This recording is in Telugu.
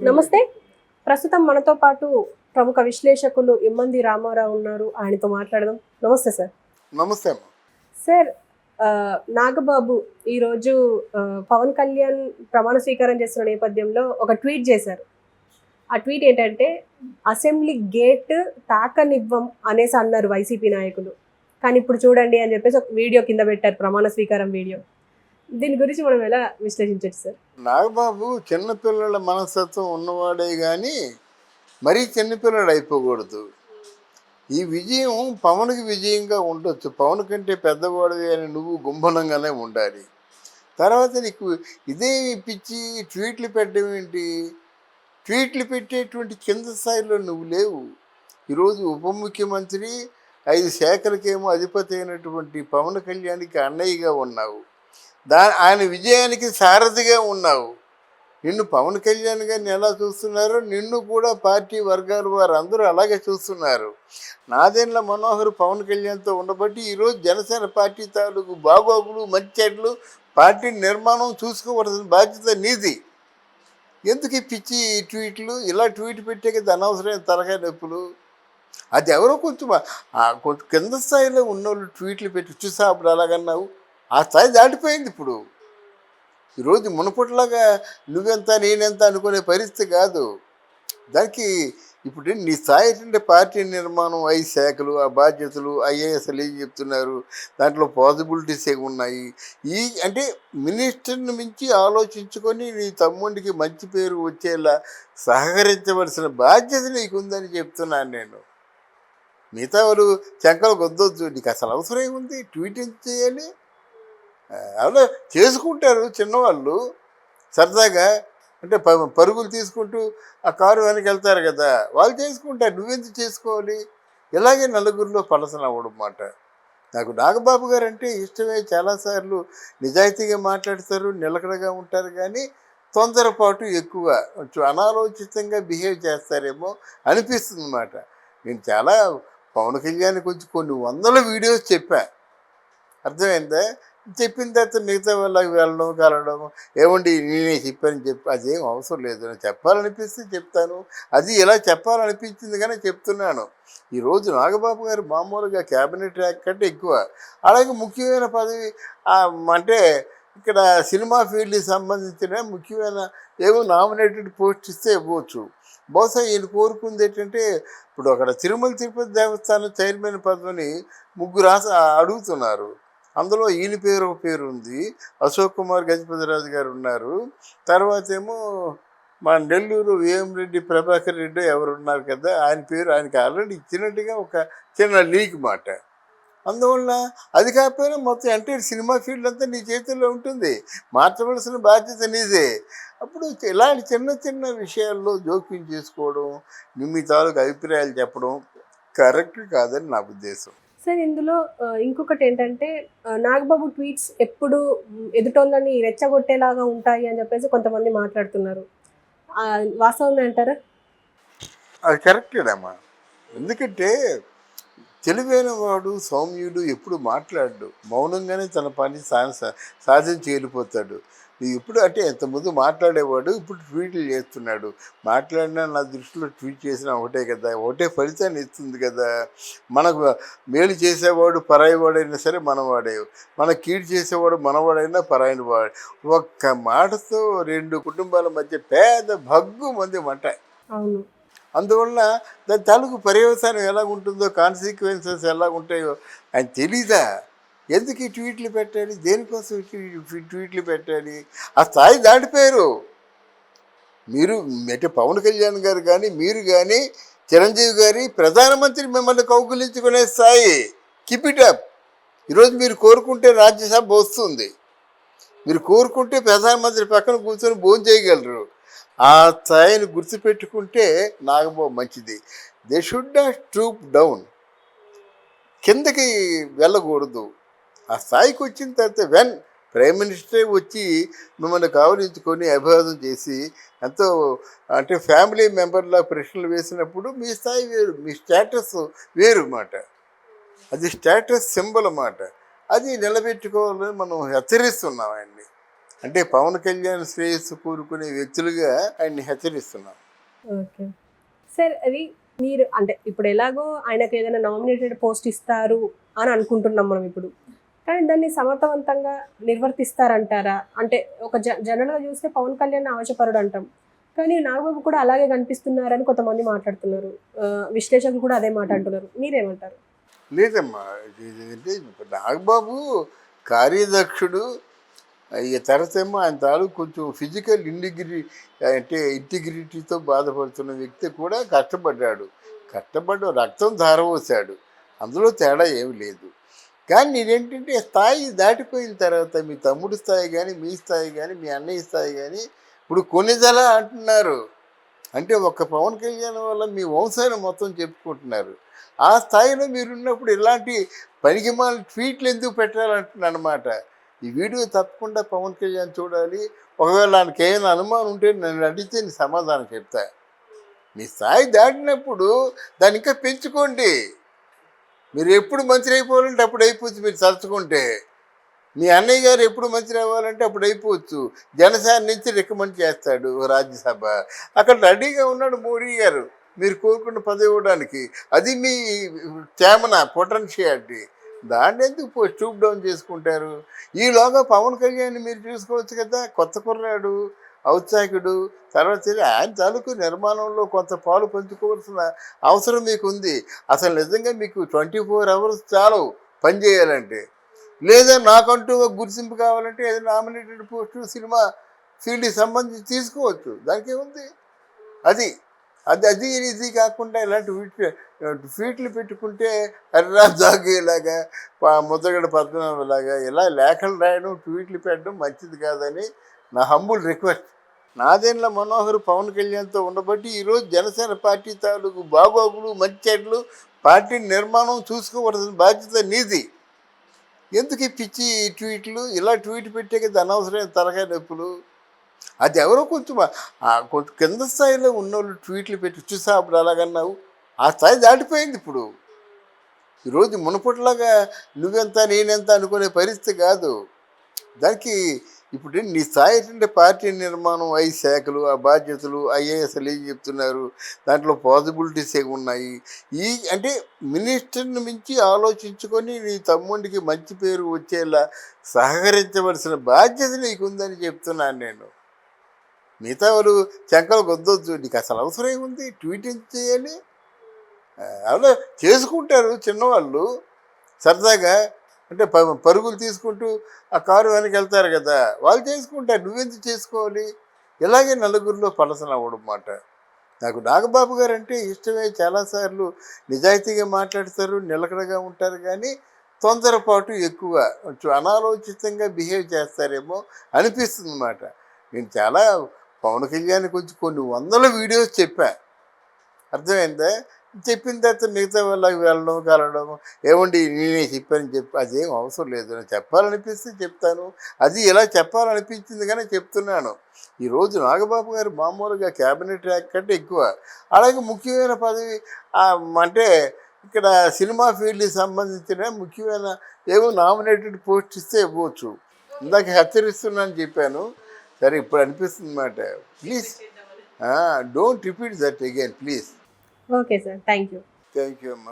నమస్తే. ప్రస్తుతం మనతో పాటు ప్రముఖ విశ్లేషకులు ఇమ్మంది రామారావు ఉన్నారు. ఆయనతో మాట్లాడదాం. నమస్తే సార్. నమస్తే అమ్మ. సార్, నాగబాబు ఈరోజు పవన్ కళ్యాణ్ ప్రమాణ స్వీకారం చేస్తున్న నేపథ్యంలో ఒక ట్వీట్ చేశారు. ఆ ట్వీట్ ఏంటంటే, అసెంబ్లీ గేట్ తాకనివ్వం అనేసి అన్నారు వైసీపీ నాయకులు. కానీ ఇప్పుడు చూడండి అని చెప్పేసి ఒక వీడియో కింద పెట్టారు, ప్రమాణ స్వీకారం వీడియో. దీని గురించి మనం ఎలా విశ్లేషించవచ్చు సార్? నాగబాబు చిన్నపిల్లల మనస్తత్వం ఉన్నవాడే కానీ మరీ చిన్నపిల్లడు అయిపోకూడదు. ఈ విజయం పవన్కి విజయంగా ఉండొచ్చు. పవన్ కంటే పెద్దవాడివి అని నువ్వు గుంభనంగానే ఉండాలి. తర్వాత నీకు ఇదే పిచ్చి ట్వీట్లు పెట్టడం ఏంటి? ట్వీట్లు పెట్టేటువంటి కింద స్థాయిలో నువ్వు లేవు. ఈరోజు ఉప ముఖ్యమంత్రి 5 శాఖలకేమో అధిపతి అయినటువంటి పవన్ కళ్యాణ్కి అన్నయ్యగా ఉన్నావు. ఆయన విజయానికి సారథిగా ఉన్నావు. నిన్ను పవన్ కళ్యాణ్ గారిని ఎలా చూస్తున్నారో నిన్ను కూడా పార్టీ వర్గాల వారు అందరూ అలాగే చూస్తున్నారు. నాదెండ్ల మనోహర్ పవన్ కళ్యాణ్తో ఉండబట్టి ఈరోజు జనసేన పార్టీ తాలూకు బాగోగులు మంచి చెడ్లు పార్టీ నిర్మాణం చూసుకోవలసిన బాధ్యత నీది. ఎందుకు ఈ పిచ్చి ట్వీట్లు? ఇలా ట్వీట్ పెట్టే కదా అనవసరమైన తలకాయ నొప్పులు. అది ఎవరో కొంచెం కింద స్థాయిలో ఉన్నోళ్ళు ట్వీట్లు పెట్టి చూసా అప్పుడు అలాగన్నావు. ఆ స్థాయి దాటిపోయింది. ఇప్పుడు ఈరోజు మునుపటిలాగా నువ్వెంత నేనెంత అనుకునే పరిస్థితి కాదు. దానికి ఇప్పుడు నీ స్థాయి అంటే పార్టీ నిర్మాణం, 5 శాఖలు, ఆ బాధ్యతలు, ఐఏఎస్లు ఏం చెప్తున్నారు, దాంట్లో పాసిబిలిటీస్ ఏమి ఉన్నాయి. అంటే మినిస్టర్ని మించి ఆలోచించుకొని నీ తమ్ముడికి మంచి పేరు వచ్చేలా సహకరించవలసిన బాధ్యత నీకుందని చెప్తున్నాను నేను. మిగతా వాళ్ళు చెంకలు గొద్దొద్దు. నీకు అసలు అవసరం ఏముంది? ట్వీట్ ఏం చేయాలి? అలా చేసుకుంటారు చిన్నవాళ్ళు సరదాగా. అంటే పరుగులు తీసుకుంటూ ఆ కారు వెనక వెళ్తారు కదా, వాళ్ళు చేసుకుంటారు. నువ్వెందుకు చేసుకోవాలి? ఇలాగే నలుగురిలో పలసన అవ్వడం మాట. నాకు నాగబాబు గారు అంటే ఇష్టమే. చాలాసార్లు నిజాయితీగా మాట్లాడతారు, నిలకడగా ఉంటారు, కానీ తొందరపాటు ఎక్కువ, కొంచెం అనాలోచితంగా బిహేవ్ చేస్తారేమో అనిపిస్తుంది అన్నమాట. నేను చాలా పవన్ కళ్యాణ్ గురించి కొన్ని వందల వీడియోస్ చెప్పా, అర్థమైందా? చెప్పిన తర్వాత మిగతా వాళ్ళకి వెళ్ళడం కలవడం, ఏమండి నేనే చెప్పాను చెప్పి అదేం అవసరం లేదు. నేను చెప్పాలనిపిస్తే చెప్తాను. అది ఇలా చెప్పాలనిపించింది కానీ చెప్తున్నాను. ఈరోజు నాగబాబు గారు మామూలుగా క్యాబినెట్ ర్యాంక్ కంటే ఎక్కువ. అలాగే ముఖ్యమైన పదవి అంటే ఇక్కడ సినిమా ఫీల్డ్కి సంబంధించిన ముఖ్యమైన ఏవో నామినేటెడ్ పోస్ట్ ఇస్తే ఇవ్వచ్చు. బహుశా ఈయన కోరుకుంది ఏంటంటే, ఇప్పుడు అక్కడ తిరుమల తిరుపతి దేవస్థానం చైర్మన్ పదవిని 3 అడుగుతున్నారు. అందులో ఈయన పేరు ఒక పేరు ఉంది, అశోక్ కుమార్ గజపతిరాజు గారు ఉన్నారు, తర్వాత ఏమో మా నెల్లూరు వేమిరెడ్డి ప్రభాకర్ రెడ్డి ఎవరు ఉన్నారు కదా, ఆయన పేరు ఆయనకి ఆల్రెడీ ఇచ్చినట్టుగా ఒక చిన్న లీక్ మాట. అందువల్ల అది కాకపోయినా మొత్తం అంటే సినిమా ఫీల్డ్ అంతా నీ చేతుల్లో ఉంటుంది. మార్చవలసిన బాధ్యత నీదే. అప్పుడు ఇలాంటి చిన్న చిన్న విషయాల్లో జోక్యం చేసుకోవడం, మీ తాలూకు అభిప్రాయాలు చెప్పడం కరెక్ట్ కాదని నా ఉద్దేశం. సార్, ఇందులో ఇంకొకటి ఏంటంటే, నాగబాబు ట్వీట్స్ ఎప్పుడు ఎదుటోళ్ళని రెచ్చగొట్టేలాగా ఉంటాయి అని చెప్పేసి కొంతమంది మాట్లాడుతున్నారు. వాస్తవమే అంటారా? అది కరెక్టేనమ్మా. ఎందుకంటే తెలివైన వాడు, సౌమ్యుడు ఎప్పుడు మాట్లాడు, మౌనంగానే తన పని సాధించి వెళ్ళిపోతాడు. ఎప్పుడు అంటే ఎంతమంది మాట్లాడేవాడు ఇప్పుడు ట్వీట్లు చేస్తున్నాడు. మాట్లాడినా నా దృష్టిలో ట్వీట్ చేసినా ఒకటే కదా, ఒకటే ఫలితాన్ని ఇస్తుంది కదా. మనకు మేలు చేసేవాడు పరాయివాడైనా సరే మనవాడే, మన కీడు చేసేవాడు మనవాడైనా పరాయిన వాడు. ఒక్క మాటతో 2 కుటుంబాల మధ్య పేద భగ్గు మంది మంట. అవును. అందువల్ల దాని తాలూకు పర్యవసానం ఎలాగుంటుందో, కాన్సిక్వెన్సెస్ ఎలాగుంటాయో ఆయన తెలీదా? ఎందుకు ఈ ట్వీట్లు పెట్టాలి? దేనికోసం ట్వీట్లు పెట్టాలి? ఆ స్థాయి దాటిపోయారు మీరు. అంటే పవన్ కళ్యాణ్ గారు కానీ మీరు కానీ చిరంజీవి గారి ప్రధానమంత్రి మిమ్మల్ని కౌగులించుకునే స్థాయి. Keep it up. ఈరోజు మీరు కోరుకుంటే రాజ్యసభ వస్తుంది, మీరు కోరుకుంటే ప్రధానమంత్రి పక్కన కూర్చొని భోజనం చేయగలరు. ఆ స్థాయిని గుర్తుపెట్టుకుంటే నాగబాబు మంచిది. They should not stoop down. కిందకి వెళ్ళకూడదు. ఆ స్థాయికి వచ్చిన తర్వాత వెన్ ప్రైమ్ మినిస్టరే వచ్చి మిమ్మల్ని కావలించుకొని అభివాదం చేసి ఎంతో అంటే ఫ్యామిలీ మెంబర్లా ప్రశ్నలు వేసినప్పుడు మీ స్థాయి వేరు, మీ స్టేటస్ వేరు అన్నమాట. అది స్టేటస్ సింబల్ అన్నమాట. అది నిలబెట్టుకోవాలని మనం హెచ్చరిస్తున్నాం ఆయన్ని. అంటే పవన్ కళ్యాణ్ శ్రేయస్సు కోరుకునే వ్యక్తులుగా ఆయన్ని హెచ్చరిస్తున్నాం. ఓకే. సార్ అది మీరు అంటే ఇప్పుడు ఎలాగో ఆయనకు ఏదైనా నామినేటెడ్ పోస్ట్ ఇస్తారు అని అనుకుంటున్నాం మనం ఇప్పుడు. కానీ దాన్ని సమర్థవంతంగా నిర్వర్తిస్తారంటారా? అంటే ఒక జనరల్‌గా చూస్తే పవన్ కళ్యాణ్ ఆవేశపరుడు అంటాం. కానీ నాగబాబు కూడా అలాగే కనిపిస్తున్నారని కొంతమంది మాట్లాడుతున్నారు. విశ్లేషకులు కూడా అదే మాట అంటున్నారు. మీరేమంటారు? లేదమ్మా, ఇది ఇప్పుడు నాగబాబు కార్యదక్షుడు. ఈ తర్వాతేమో ఆయన తాలూకు కొంచెం ఫిజికల్ అంటే ఇంటిగ్రిటీతో బాధపడుతున్న వ్యక్తి కూడా కష్టపడ్డ రక్తం ధారపోసాడు. అందులో తేడా ఏమి లేదు. కానీ నేనేంటంటే స్థాయి దాటిపోయిన తర్వాత మీ తమ్ముడి స్థాయి కానీ, మీ స్థాయి కానీ, మీ అన్నయ్య స్థాయి కానీ ఇప్పుడు కొనిదల అంటున్నారు. అంటే ఒక్క పవన్ కళ్యాణ్ వల్ల మీ వంశాన్ని మొత్తం చెప్పుకుంటున్నారు. ఆ స్థాయిలో మీరున్నప్పుడు ఇలాంటి పనికిమాల ట్వీట్లు ఎందుకు పెట్టాలంటున్నాను అనమాట. ఈ వీడియో తప్పకుండా పవన్ కళ్యాణ్ చూడాలి. ఒకవేళ ఆయనకి ఏమైనా అనుమానం ఉంటే నన్ను అడిగితే నేను సమాధానం చెప్తా. మీ స్థాయి దాటినప్పుడు దాన్ని ఇంకా పెంచుకోండి. మీరు ఎప్పుడు మంత్రి అయిపోవాలంటే అప్పుడు అయిపోవచ్చు. మీరు తలుచుకుంటే మీ అన్నయ్య గారు ఎప్పుడు మంత్రి అవ్వాలంటే అప్పుడు అయిపోవచ్చు. జనసేన నుంచి రికమెండ్ చేస్తాడు రాజ్యసభ. అక్కడ రెడీగా ఉన్నాడు మోడీ గారు మీరు కోరుకున్న పదవి ఇవ్వడానికి. అది మీ పొటెన్షియాలిటీ. దాన్ని ఎందుకు స్టూప్ డౌన్ చేసుకుంటారు? ఈలోగా పవన్ కళ్యాణ్ మీరు చూసుకోవచ్చు కదా. కొత్త కుర్రాడు, ఔత్సాహికుడు. తర్వాత ఆయన తాలూకు నిర్మాణంలో కొంత పాలు పంచుకోవాల్సిన అవసరం మీకు ఉంది. అసలు నిజంగా మీకు 24 hours చాలు పని చేయాలంటే. లేదా నాకంటూ ఒక గుర్తింపు కావాలంటే ఏదో నామినేటెడ్ పోస్టు సినిమా ఫీల్డ్కి సంబంధించి తీసుకోవచ్చు. దానికి ఏముంది? అది అది అది ఇది కాకుండా ఇలాంటి ఫీట్లు పెట్టుకుంటే హరిరా జాగేలాగా ముద్రగడ పద్మనాభలాగా ఇలా లేఖలు రాయడం, ట్వీట్లు పెట్టడం మంచిది కాదని నా హంబుల్ రిక్వెస్ట్. నాదెండ్ల మనోహర్ పవన్ కళ్యాణ్తో ఉండబట్టి ఈరోజు జనసేన పార్టీ తాలూకు బాగోగులు, మంచి చెడ్లు, పార్టీ నిర్మాణం చూసుకోవలసిన బాధ్యత నీది. ఎందుకు ఈ పిచ్చి ట్వీట్లు? ఇలా ట్వీట్ పెట్టే కదా అనవసరమైన తలకాయ నొప్పులు. అది ఎవరో కొంచెం కింద స్థాయిలో ఉన్నోళ్ళు ట్వీట్లు పెట్టి చూసా అప్పుడు అలాగన్నావు. ఆ స్థాయి దాటిపోయింది ఇప్పుడు. ఈరోజు మునుపటిలాగా నువ్వెంత నేనెంత అనుకునే పరిస్థితి కాదు. దానికి ఇప్పుడు నీ స్థాయి అంటే పార్టీ నిర్మాణం, 5 శాఖలు, ఆ బాధ్యతలు, ఐఏఎస్లు ఏం చెప్తున్నారు, దాంట్లో పాసిబిలిటీస్ ఏమి ఉన్నాయి. అంటే మినిస్టర్ని మించి ఆలోచించుకొని నీ తమ్ముడికి మంచి పేరు వచ్చేలా సహకరించవలసిన బాధ్యత నీకుందని చెప్తున్నాను నేను. మిగతా వాళ్ళు శంకలు గొద్దొద్దు. నీకు అసలు అవసరం ఏముంది? ట్వీట్ ఎందుకు చేయాలి? అలా చేసుకుంటారు చిన్నవాళ్ళు సరదాగా. అంటే పరుగులు తీసుకుంటూ ఆ కారు వెనక్కి వెళ్తారు కదా, వాళ్ళు చేసుకుంటారు. నువ్వెందుకు చేసుకోవాలి? ఇలాగే నలుగురిలో పలసన అవ్వడం మాట. నాకు నాగబాబు గారు అంటే ఇష్టమే. చాలాసార్లు నిజాయితీగా మాట్లాడతారు, నిలకడగా ఉంటారు. కానీ తొందరపాటు ఎక్కువ, కొంచెం అనాలోచితంగా బిహేవ్ చేస్తారేమో అనిపిస్తుంది అన్నమాట. నేను చాలా పవన్ కళ్యాణ్ కొంచెం కొన్ని వందల వీడియోస్ చెప్పా, అర్థమైందా? చెప్పిన తర్వాత మిగతా వాళ్ళకి వెళ్ళడం కలవడం, ఏమండి నేనే చెప్పాను అదేం అవసరం లేదు. నేను చెప్పాలనిపిస్తే చెప్తాను. అది ఇలా చెప్పాలనిపించింది కానీ చెప్తున్నాను. ఈరోజు నాగబాబు గారు మామూలుగా క్యాబినెట్ ర్యాంక్ కంటే ఎక్కువ. అలాగే ముఖ్యమైన పదవి అంటే ఇక్కడ సినిమా ఫీల్డ్కి సంబంధించిన ముఖ్యమైన ఏమో నామినేటెడ్ పోస్ట్ ఇస్తే ఇవ్వచ్చు. ఇందాక హెచ్చరిస్తున్నాను చెప్పాను. సరే ఇప్పుడు అనిపిస్తుంది అన్నమాట. Please don't repeat that again please. Okay sir. Thank you. Thank you అమ్మా.